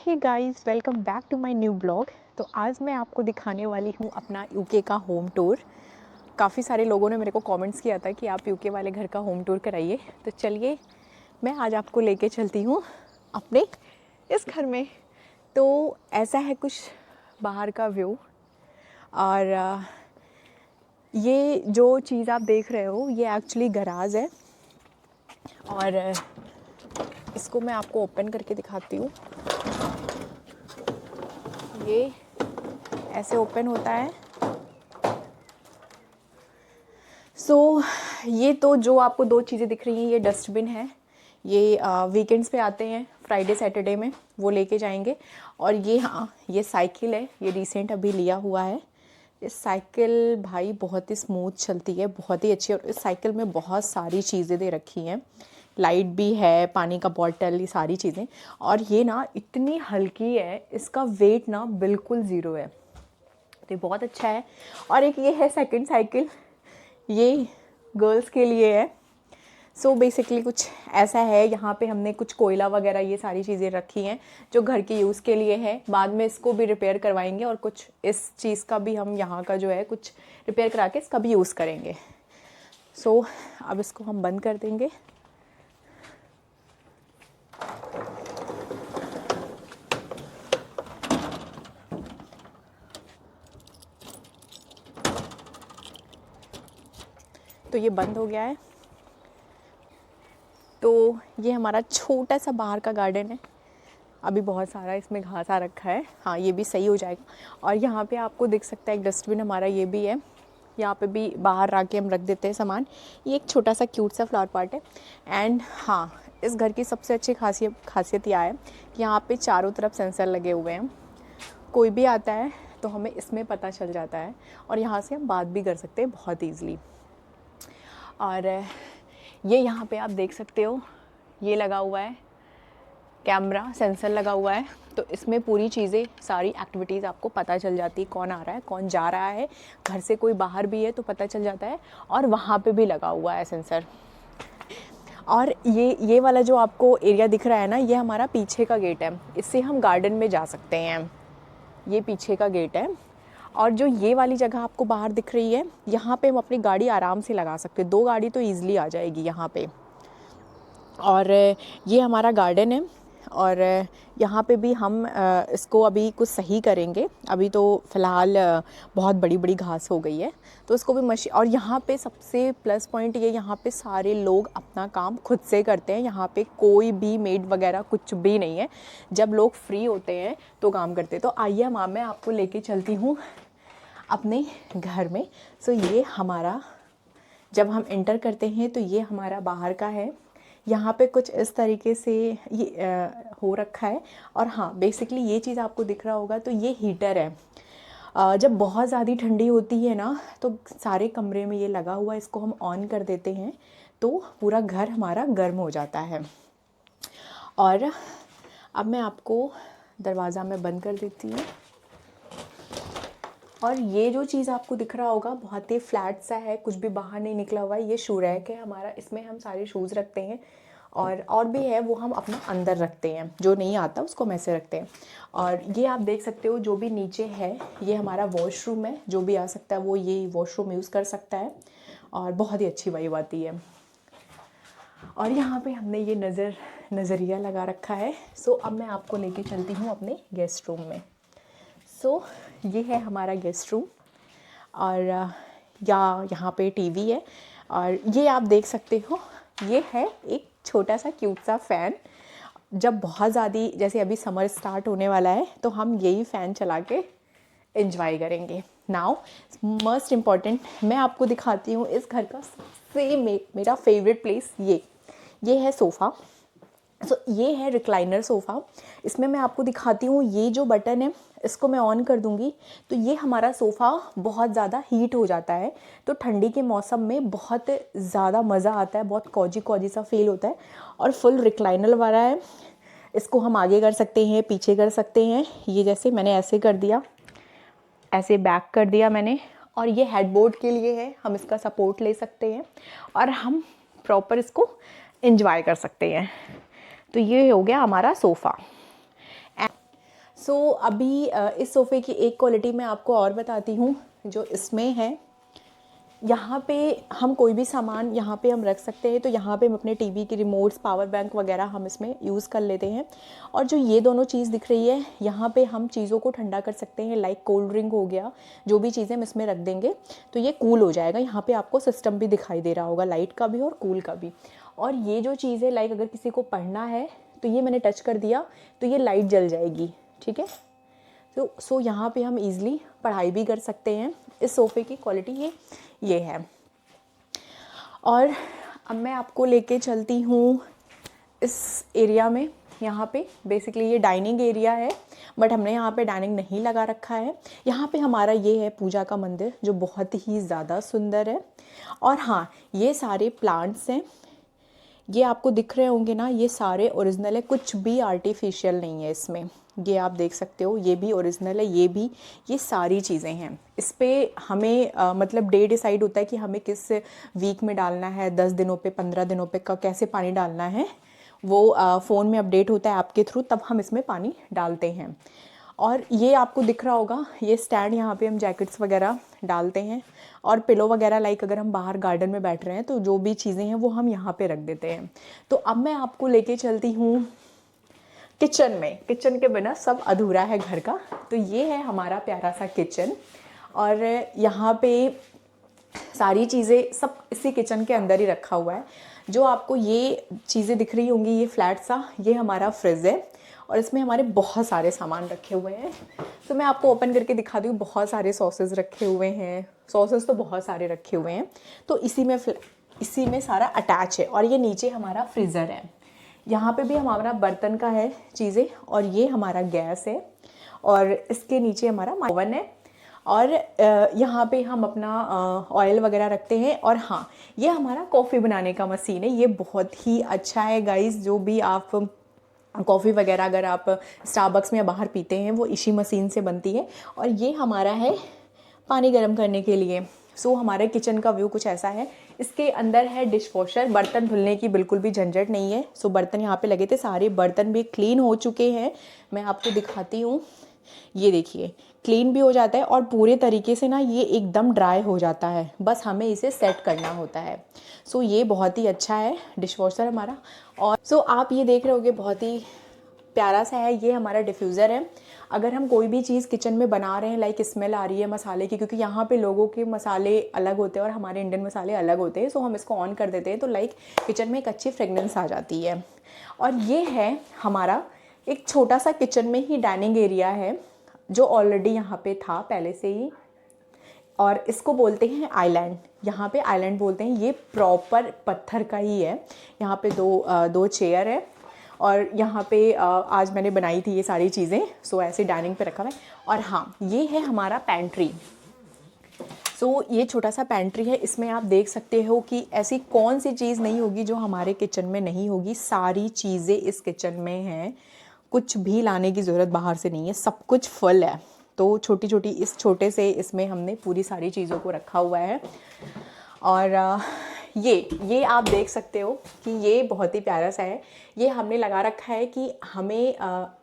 Hey guys, welcome back to my new blog. तो आज मैं आपको दिखाने वाली हूँ अपना यूके का होम टूर। काफ़ी सारे लोगों ने मेरे को कमेंट्स किया था कि आप यूके वाले घर का होम टूर कराइए, तो चलिए मैं आज आपको लेके चलती हूँ अपने इस घर में। तो ऐसा है कुछ बाहर का व्यू। और ये जो चीज़ आप देख रहे हो ये एक्चुअली गराज है, और इसको मैं आपको ओपन करके दिखाती हूँ। ये ऐसे ओपन होता है। ये तो जो आपको दो चीज़ें दिख रही हैं ये डस्टबिन है। ये वीकेंड्स पे आते हैं, फ्राइडे सैटरडे में वो लेके जाएंगे। और ये साइकिल है, ये रिसेंट अभी लिया हुआ है। इस साइकिल भाई बहुत ही स्मूथ चलती है, बहुत ही अच्छी। और इस साइकिल में बहुत सारी चीज़ें दे रखी हैं, लाइट भी है, पानी का बॉटल, ये सारी चीज़ें। और ये ना इतनी हल्की है, इसका वेट ना बिल्कुल ज़ीरो है, तो ये बहुत अच्छा है। और एक ये है सेकंड साइकिल, ये गर्ल्स के लिए है। सो बेसिकली कुछ ऐसा है। यहाँ पे हमने कुछ कोयला वगैरह ये सारी चीज़ें रखी हैं जो घर के यूज़ के लिए है। बाद में इसको भी रिपेयर करवाएंगे और कुछ इस चीज़ का भी हम यहाँ का जो है कुछ रिपेयर करा के इसका भी यूज़ करेंगे। अब इसको हम बंद कर देंगे। तो ये बंद हो गया है। तो ये हमारा छोटा सा बाहर का गार्डन है। अभी बहुत सारा इसमें घास आ रखा है। हाँ, ये भी सही हो जाएगा। और यहाँ पे आपको दिख सकता है एक डस्टबिन हमारा ये भी है। यहाँ पे भी बाहर ला के हम रख देते हैं सामान। ये एक छोटा सा क्यूट सा फ्लावर पॉट है। एंड हाँ, इस घर की सबसे अच्छी खासियत यह है कि यहाँ पे चारों तरफ सेंसर लगे हुए हैं। कोई भी आता है तो हमें इसमें पता चल जाता है, और यहाँ से हम बात भी कर सकते हैं बहुत ईज़िली। और ये यहाँ पे आप देख सकते हो, ये लगा हुआ है कैमरा, सेंसर लगा हुआ है। तो इसमें पूरी चीज़ें, सारी एक्टिविटीज़ आपको पता चल जाती है, कौन आ रहा है, कौन जा रहा है। घर से कोई बाहर भी है तो पता चल जाता है। और वहाँ पे भी लगा हुआ है सेंसर। और ये वाला जो आपको एरिया दिख रहा है ना, ये हमारा पीछे का गेट है। इससे हम गार्डन में जा सकते हैं। ये पीछे का गेट है। और जो ये वाली जगह आपको बाहर दिख रही है, यहाँ पे हम अपनी गाड़ी आराम से लगा सकते हैं। 2 गाड़ी तो ईज़िली आ जाएगी यहाँ पे। और ये हमारा गार्डन है। और यहाँ पे भी हम इसको अभी कुछ सही करेंगे। अभी तो फ़िलहाल बहुत बड़ी बड़ी घास हो गई है, तो इसको भी और यहाँ पे सबसे प्लस पॉइंट ये, यहाँ पे सारे लोग अपना काम खुद से करते हैं। यहाँ पे कोई भी मेड वगैरह कुछ भी नहीं है। जब लोग फ्री होते हैं तो काम करते हैं। तो आइए मैं आपको लेके चलती हूँ अपने घर में। ये हमारा, जब हम एंटर करते हैं तो ये हमारा बाहर का है। यहाँ पे कुछ इस तरीके से ये हो रखा है। और हाँ, बेसिकली ये चीज़ आपको दिख रहा होगा, तो ये हीटर है। जब बहुत ज़्यादा ठंडी होती है ना, तो सारे कमरे में ये लगा हुआ है, इसको हम ऑन कर देते हैं तो पूरा घर हमारा गर्म हो जाता है। और अब मैं आपको दरवाज़ा में बंद कर देती हूँ। और ये जो चीज़ आपको दिख रहा होगा बहुत ही फ्लैट सा है, कुछ भी बाहर नहीं निकला हुआ है। ये शू रैक है हमारा, इसमें हम सारे शूज़ रखते हैं। और भी है, वो हम अपना अंदर रखते हैं, जो नहीं आता उसको हम ऐसे रखते हैं। और ये आप देख सकते हो जो भी नीचे है, ये हमारा वॉशरूम है। जो भी आ सकता है वो ये वॉशरूम यूज़ कर सकता है, और बहुत ही अच्छी वाइब आती है। और यहाँ पे हमने ये नज़रिया लगा रखा है। अब मैं आपको लेके चलती हूँ अपने गेस्ट रूम में। ये है हमारा गेस्ट रूम। और यहाँ पे टीवी है। और ये आप देख सकते हो, ये है एक छोटा सा क्यूट सा फ़ैन। जब बहुत ज़्यादा, जैसे अभी समर स्टार्ट होने वाला है, तो हम यही फ़ैन चला के एंजॉय करेंगे। नाउ मोस्ट इम्पॉर्टेंट, मैं आपको दिखाती हूँ इस घर का सबसे मेरा फेवरेट प्लेस। ये है सोफ़ा। ये है रिक्लाइनर सोफ़ा। इसमें मैं आपको दिखाती हूँ, ये जो बटन है इसको मैं ऑन कर दूँगी तो ये हमारा सोफ़ा बहुत ज़्यादा हीट हो जाता है। तो ठंडी के मौसम में बहुत ज़्यादा मज़ा आता है, बहुत कॉजी सा फील होता है। और फुल रिक्लाइनर वाला है। इसको हम आगे कर सकते हैं, पीछे कर सकते हैं। ये जैसे मैंने ऐसे कर दिया, ऐसे बैक कर दिया मैंने। और ये हेडबोर्ड के लिए है, हम इसका सपोर्ट ले सकते हैं और हम प्रॉपर इसको एंजॉय कर सकते हैं। तो ये हो गया हमारा सोफ़ा। अभी इस सोफ़े की एक क्वालिटी मैं आपको और बताती हूँ जो इसमें है। यहाँ पे हम कोई भी सामान यहाँ पे हम रख सकते हैं, तो यहाँ पे हम अपने टीवी की रिमोट्स, पावर बैंक वगैरह हम इसमें यूज़ कर लेते हैं। और जो ये दोनों चीज़ दिख रही है, यहाँ पे हम चीज़ों को ठंडा कर सकते हैं, लाइक कोल्ड ड्रिंक हो गया, जो भी चीज़ें हम इसमें रख देंगे तो ये कूल हो जाएगा। यहाँ पे आपको सिस्टम भी दिखाई दे रहा होगा, लाइट का भी और कूल का भी। और ये जो चीज़ है, लाइक अगर किसी को पढ़ना है तो ये मैंने टच कर दिया तो ये लाइट जल जाएगी, ठीक है। सो यहाँ पे हम इजीली पढ़ाई भी कर सकते हैं। इस सोफ़े की क्वालिटी ये है। और अब मैं आपको लेके चलती हूँ इस एरिया में। यहाँ पे बेसिकली ये डाइनिंग एरिया है, बट हमने यहाँ पे डाइनिंग नहीं लगा रखा है। यहाँ पे हमारा ये है पूजा का मंदिर, जो बहुत ही ज़्यादा सुंदर है। और हाँ, ये सारे प्लांट्स हैं, ये आपको दिख रहे होंगे ना, ये सारे ओरिजिनल है, कुछ भी आर्टिफिशियल नहीं है इसमें। ये आप देख सकते हो, ये भी ओरिजिनल है, ये भी, ये सारी चीज़ें हैं। इस पे हमें मतलब डे डिसाइड होता है कि हमें किस वीक में डालना है, 10 दिनों पे, 15 दिनों पे कैसे पानी डालना है, वो फ़ोन में अपडेट होता है आपके थ्रू, तब हम इसमें पानी डालते हैं। और ये आपको दिख रहा होगा, ये स्टैंड, यहाँ पे हम जैकेट्स वगैरह डालते हैं। और पिलो वगैरह, लाइक अगर हम बाहर गार्डन में बैठ रहे हैं तो जो भी चीज़ें हैं वो हम यहाँ पे रख देते हैं। तो अब मैं आपको लेके चलती हूँ किचन में। किचन के बिना सब अधूरा है घर का। तो ये है हमारा प्यारा सा किचन, और यहाँ पे सारी चीज़ें सब इसी किचन के अंदर ही रखा हुआ है। जो आपको ये चीज़ें दिख रही होंगी, ये फ्लैट सा, ये हमारा फ्रिज है, और इसमें हमारे बहुत सारे सामान रखे हुए हैं। तो मैं आपको ओपन करके दिखा दूँ, बहुत सारे सॉसेस रखे हुए हैं, सॉसेस तो बहुत सारे रखे हुए हैं। तो इसी में सारा अटैच है। और ये नीचे हमारा फ्रीज़र है, यहाँ पे भी हमारा बर्तन का है चीज़ें, और ये हमारा गैस है, और इसके नीचे हमारा ओवन है। और यहाँ पे हम अपना ऑयल वगैरह रखते हैं। और हाँ, ये हमारा कॉफ़ी बनाने का मशीन है, ये बहुत ही अच्छा है गाइस। जो भी आप कॉफ़ी वगैरह अगर आप स्टारबक्स में या बाहर पीते हैं, वो इसी मशीन से बनती है। और ये हमारा है पानी गर्म करने के लिए। हमारे किचन का व्यू कुछ ऐसा है। इसके अंदर है डिश वॉशर, बर्तन धुलने की बिल्कुल भी झंझट नहीं है। बर्तन यहाँ पे लगे थे, सारे बर्तन भी क्लीन हो चुके हैं। मैं आपको दिखाती हूँ, ये देखिए, क्लीन भी हो जाता है और पूरे तरीके से ना ये एकदम ड्राई हो जाता है, बस हमें इसे सेट करना होता है। ये बहुत ही अच्छा है डिश वॉशर हमारा। और आप ये देख रहे होगे, बहुत ही प्यारा सा है, ये हमारा डिफ्यूज़र है। अगर हम कोई भी चीज़ किचन में बना रहे हैं, लाइक स्मेल आ रही है मसाले की, क्योंकि यहाँ पे लोगों के मसाले अलग होते हैं और हमारे इंडियन मसाले अलग होते हैं, हम इसको ऑन कर देते हैं तो लाइक किचन में एक अच्छी फ्रेगनेंस आ जाती है। और ये है हमारा एक छोटा सा किचन में ही डाइनिंग एरिया है, जो ऑलरेडी यहाँ पे था पहले से ही, और इसको बोलते हैं आइलैंड। यहाँ पे आइलैंड बोलते हैं। ये प्रॉपर पत्थर का ही है। यहाँ पे दो चेयर है, और यहाँ पे आज मैंने बनाई थी ये सारी चीज़ें, ऐसे डाइनिंग पे रखा हुआ है। और हाँ, ये है हमारा पैंट्री। ये छोटा सा पैंट्री है, इसमें आप देख सकते हो कि ऐसी कौन सी चीज़ नहीं होगी जो हमारे किचन में नहीं होगी। सारी चीज़ें इस किचन में हैं, कुछ भी लाने की ज़रूरत बाहर से नहीं है, सब कुछ फुल है। तो छोटी छोटी इस छोटे से इसमें हमने पूरी सारी चीज़ों को रखा हुआ है। और ये आप देख सकते हो कि ये बहुत ही प्यारा सा है। ये हमने लगा रखा है कि हमें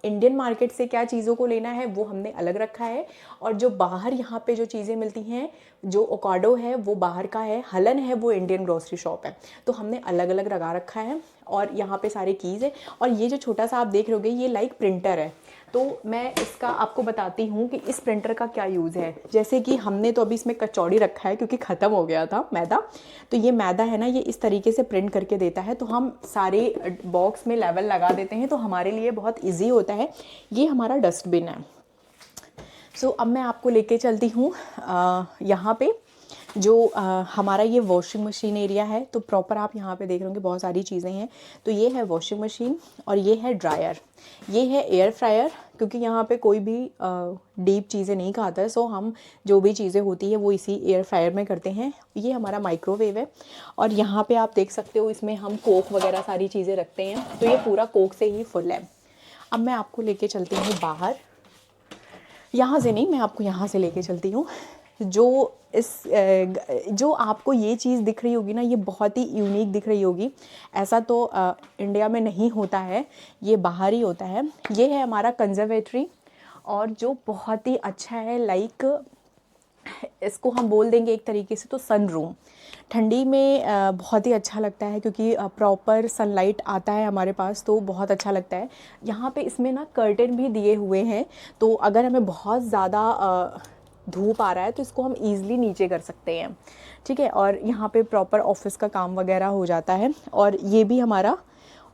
इंडियन मार्केट से क्या चीज़ों को लेना है वो हमने अलग रखा है, और जो बाहर यहाँ पे जो चीज़ें मिलती हैं, जो ओकाडो है वो बाहर का है, हलन है वो इंडियन ग्रोसरी शॉप है, तो हमने अलग अलग लगा रखा है। और यहाँ पे सारे कीज़ है। और ये जो छोटा सा आप देख रहे होगे, ये लाइक प्रिंटर है। तो मैं इसका आपको बताती हूँ कि इस प्रिंटर का क्या यूज़ है। जैसे कि हमने तो अभी इसमें कचौड़ी रखा है क्योंकि ख़त्म हो गया था मैदा, तो ये मैदा है ना, ये इस तरीके से प्रिंट करके देता है, तो हम सारे बॉक्स में लेवल लगा देते हैं, तो हमारे लिए बहुत ईजी होता है। ये हमारा डस्टबिन है। अब मैं आपको लेके चलती हूँ यहाँ पे जो हमारा ये वॉशिंग मशीन एरिया है। तो प्रॉपर आप यहाँ पे देख रहे होंगे बहुत सारी चीज़ें हैं। तो ये है वॉशिंग मशीन, और ये है ड्रायर, ये है एयर फ्रायर, क्योंकि यहाँ पे कोई भी डीप चीज़ें नहीं खाता है, हम जो भी चीज़ें होती है वो इसी एयर फ्रायर में करते हैं। ये हमारा माइक्रोवेव है, और यहाँ पे आप देख सकते हो इसमें हम कोक वगैरह सारी चीज़ें रखते हैं, तो ये पूरा कोक से ही फुल है। अब मैं आपको लेके चलती हूँ बाहर, यहाँ से नहीं, मैं आपको यहाँ से लेके चलती हूँ। जो आपको ये चीज़ दिख रही होगी ना, ये बहुत ही यूनिक दिख रही होगी। ऐसा तो इंडिया में नहीं होता है, ये बाहर ही होता है। ये है हमारा कंजर्वेटरी, और जो बहुत ही अच्छा है, लाइक इसको हम बोल देंगे एक तरीके से तो सन रूम। ठंडी में बहुत ही अच्छा लगता है क्योंकि प्रॉपर सनलाइट आता है हमारे पास, तो बहुत अच्छा लगता है। यहाँ पे इसमें ना कर्टेन भी दिए हुए हैं, तो अगर हमें बहुत ज़्यादा धूप आ रहा है तो इसको हम ईज़िली नीचे कर सकते हैं, ठीक है। और यहाँ पे प्रॉपर ऑफिस का काम वगैरह हो जाता है। और ये भी हमारा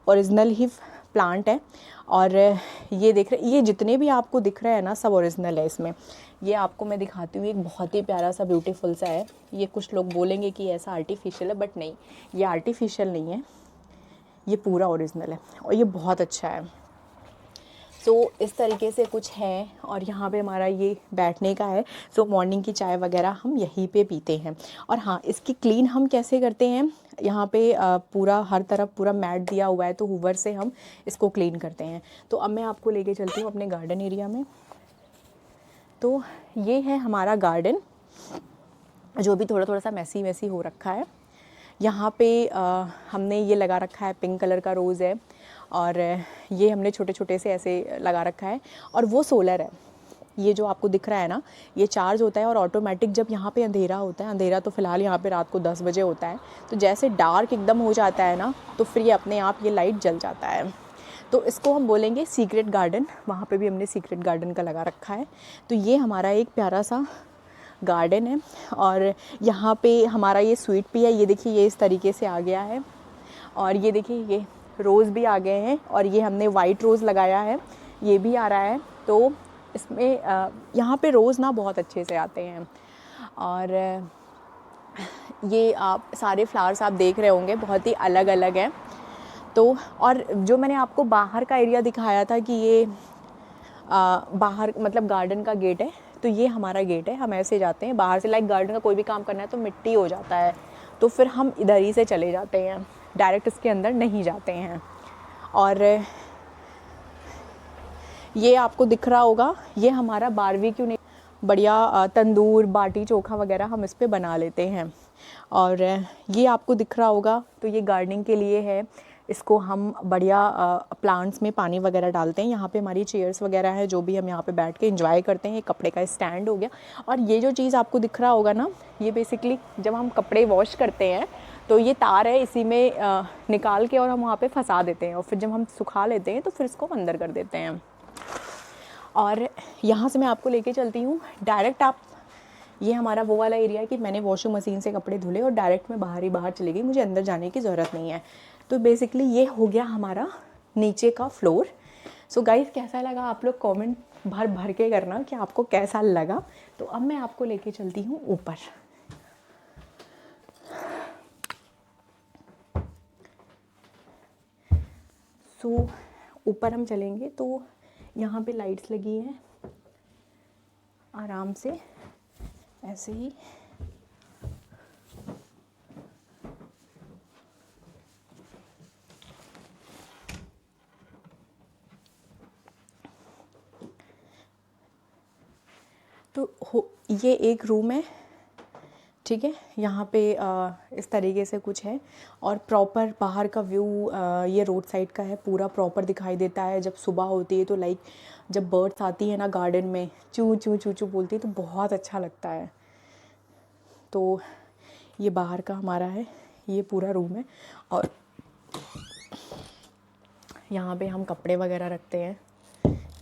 ओरिजिनल ही प्लांट है। और ये देख रहे, ये जितने भी आपको दिख रहे हैं ना सब ओरिजिनल है इसमें। ये आपको मैं दिखाती हूँ, एक बहुत ही प्यारा सा ब्यूटीफुल सा है। ये कुछ लोग बोलेंगे कि ऐसा आर्टिफिशियल है, बट नहीं, ये आर्टिफिशियल नहीं है, ये पूरा ओरिजिनल है और ये बहुत अच्छा है। सो इस तरीके से कुछ है। और यहाँ पे हमारा ये बैठने का है। सो मॉर्निंग की चाय वगैरह हम यहीं पे पीते हैं। और हाँ, इसकी क्लीन हम कैसे करते हैं, यहाँ पे पूरा हर तरफ पूरा मैट दिया हुआ है, तो हूवर से हम इसको क्लीन करते हैं। तो अब मैं आपको लेके चलती हूँ अपने गार्डन एरिया में। तो ये है हमारा गार्डन, जो भी थोड़ा थोड़ा सा मैसी मैसी हो रखा है। यहाँ पे हमने ये लगा रखा है, पिंक कलर का रोज़ है, और ये हमने छोटे छोटे से ऐसे लगा रखा है। और वो सोलर है, ये जो आपको दिख रहा है ना, ये चार्ज होता है और ऑटोमेटिक जब यहाँ पे अंधेरा होता है, अंधेरा तो फ़िलहाल यहाँ पे रात को 10 बजे होता है, तो जैसे डार्क एकदम हो जाता है ना, तो फिर ये अपने आप ये लाइट जल जाता है। तो इसको हम बोलेंगे सीक्रेट गार्डन। वहाँ पे भी हमने सीक्रेट गार्डन का लगा रखा है। तो ये हमारा एक प्यारा सा गार्डन है। और यहाँ पे हमारा ये स्वीट पी है, ये देखिए ये इस तरीके से आ गया है। और ये देखिए ये रोज़ भी आ गए हैं, और ये हमने वाइट रोज़ लगाया है, ये भी आ रहा है। तो इसमें यहाँ पे रोज़ ना बहुत अच्छे से आते हैं। और ये आप सारे फ्लावर्स आप देख रहे होंगे, बहुत ही अलग अलग हैं। तो और जो मैंने आपको बाहर का एरिया दिखाया था कि ये बाहर मतलब गार्डन का गेट है, तो ये हमारा गेट है। हम ऐसे जाते हैं बाहर से, लाइक गार्डन का कोई भी काम करना है तो मिट्टी हो जाता है, तो फिर हम इधर ही से चले जाते हैं, डायरेक्ट इसके अंदर नहीं जाते हैं। और ये आपको दिख रहा होगा, ये हमारा बारबेक्यू नहीं, बढ़िया तंदूर बाटी चोखा वगैरह हम इस पे बना लेते हैं। और ये आपको दिख रहा होगा, तो ये गार्डनिंग के लिए है। इसको हम बढ़िया प्लांट्स में पानी वगैरह डालते हैं। यहाँ पे हमारी चेयर्स वगैरह है, जो भी हम यहाँ पे बैठ के एंजॉय करते हैं। ये कपड़े का स्टैंड हो गया। और ये जो चीज़ आपको दिख रहा होगा ना, ये बेसिकली जब हम कपड़े वॉश करते हैं तो ये तार है, इसी में निकाल के और हम वहाँ पे फंसा देते हैं, और फिर जब हम सुखा लेते हैं तो फिर इसको अंदर कर देते हैं। और यहाँ से मैं आपको लेके चलती हूँ डायरेक्ट। आप, ये हमारा वो वाला एरिया है कि मैंने वॉशिंग मशीन से कपड़े धुले और डायरेक्ट मैं बाहर ही बाहर चली गई, मुझे अंदर जाने की ज़रूरत नहीं है। तो बेसिकली ये हो गया हमारा नीचे का फ्लोर। सो गाइस, कैसा लगा आप लोग कमेंट भर भर के करना कि आपको कैसा लगा। तो अब मैं आपको लेके चलती हूँ ऊपर। सो ऊपर हम चलेंगे तो यहाँ पे लाइट्स लगी हैं, आराम से ऐसे ही। तो ये एक रूम है, ठीक है। यहाँ पे इस तरीके से कुछ है। और प्रॉपर बाहर का व्यू ये रोड साइड का है, पूरा प्रॉपर दिखाई देता है। जब सुबह होती है तो लाइक जब बर्ड्स आती है ना गार्डन में, चू चू चू चू बोलती है, तो बहुत अच्छा लगता है। तो ये बाहर का हमारा है, ये पूरा रूम है। और यहाँ पे हम कपड़े वगैरह रखते हैं,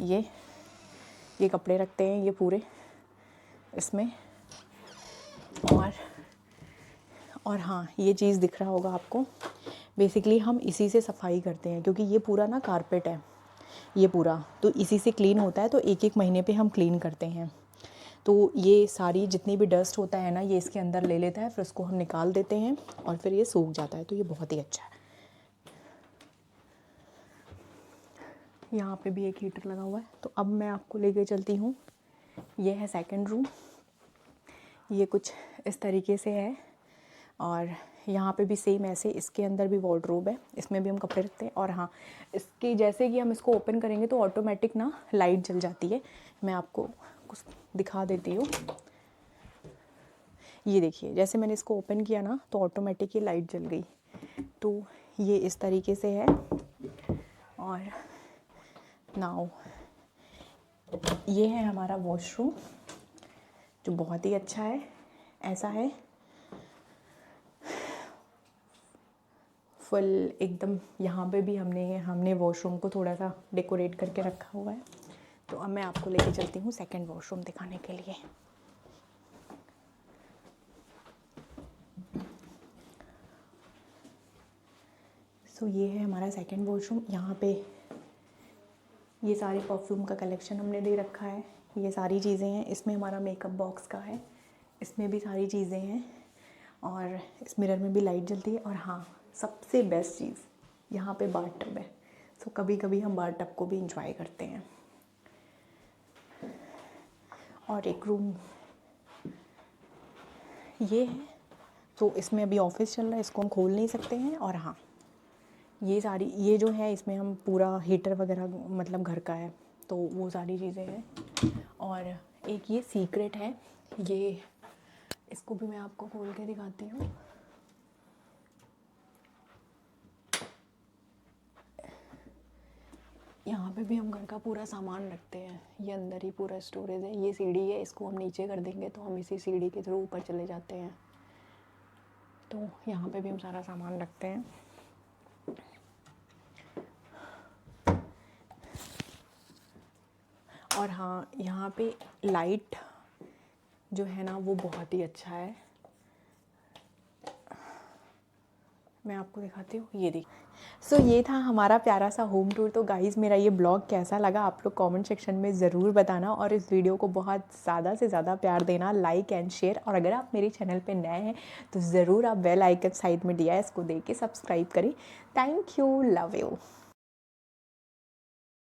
ये कपड़े रखते हैं ये पूरे इसमें। और हाँ, ये चीज़ दिख रहा होगा आपको, बेसिकली हम इसी से सफाई करते हैं, क्योंकि ये पूरा ना कारपेट है ये पूरा, तो इसी से क्लीन होता है। तो एक एक महीने पे हम क्लीन करते हैं। तो ये सारी जितनी भी डस्ट होता है ना, ये इसके अंदर ले लेता है, फिर उसको हम निकाल देते हैं और फिर ये सूख जाता है। तो ये बहुत ही अच्छा है। यहाँ पे भी एक हीटर लगा हुआ है। तो अब मैं आपको लेके चलती हूँ, ये है सेकंड रूम। ये कुछ इस तरीके से है। और यहाँ पे भी सेम ऐसे, इसके अंदर भी वार्डरोब है, इसमें भी हम कपड़े रखते हैं। और हाँ, इसकी जैसे कि हम इसको ओपन करेंगे तो ऑटोमेटिक ना लाइट जल जाती है। मैं आपको कुछ दिखा देती हूँ। ये देखिए, जैसे मैंने इसको ओपन किया ना तो ऑटोमेटिक ये लाइट जल गई। तो ये इस तरीके से है। और नाउ ये है हमारा वॉशरूम जो बहुत ही अच्छा है। ऐसा है फुल एकदम। यहाँ पे भी हमने वॉशरूम को थोड़ा सा डेकोरेट करके रखा हुआ है। तो अब मैं आपको लेके चलती हूँ सेकंड वॉशरूम दिखाने के लिए। सो ये है हमारा सेकंड वॉशरूम। यहाँ पे ये सारे परफ्यूम का कलेक्शन हमने दे रखा है। ये सारी चीज़ें हैं। इसमें हमारा मेकअप बॉक्स का है, इसमें भी सारी चीज़ें हैं और इस मिरर में भी लाइट जलती है। और हाँ, सबसे बेस्ट चीज़ यहाँ पे बाथ टब है। सो कभी कभी हम बाथ टब को भी इंजॉय करते हैं। और एक रूम ये है। तो इसमें अभी ऑफिस चल रहा है, इसको हम खोल नहीं सकते हैं। और हाँ, ये जो है इसमें हम पूरा हीटर वगैरह मतलब घर का है, तो वो सारी चीज़ें हैं। और एक ये सीक्रेट है, ये इसको भी मैं आपको खोल के दिखाती हूँ। यहाँ पे भी हम घर का पूरा सामान रखते हैं। ये अंदर ही पूरा स्टोरेज है। ये सीढ़ी है, इसको हम नीचे कर देंगे तो हम इसी सीढ़ी के थ्रू ऊपर चले जाते हैं। तो यहाँ पे भी हम सारा सामान रखते हैं। और हाँ, यहाँ पे लाइट जो है ना वो बहुत ही अच्छा है। मैं आपको दिखाती हूँ, ये देख। सो ये था हमारा प्यारा सा होम टूर। तो गाइज़, मेरा ये ब्लॉग कैसा लगा आप लोग कमेंट सेक्शन में ज़रूर बताना और इस वीडियो को बहुत ज़्यादा से ज़्यादा प्यार देना, लाइक एंड शेयर। और अगर आप मेरे चैनल पे नए हैं तो ज़रूर आप बेल आइकन साइड में दिया है, इसको दे के सब्सक्राइब करें। Thank you, love you.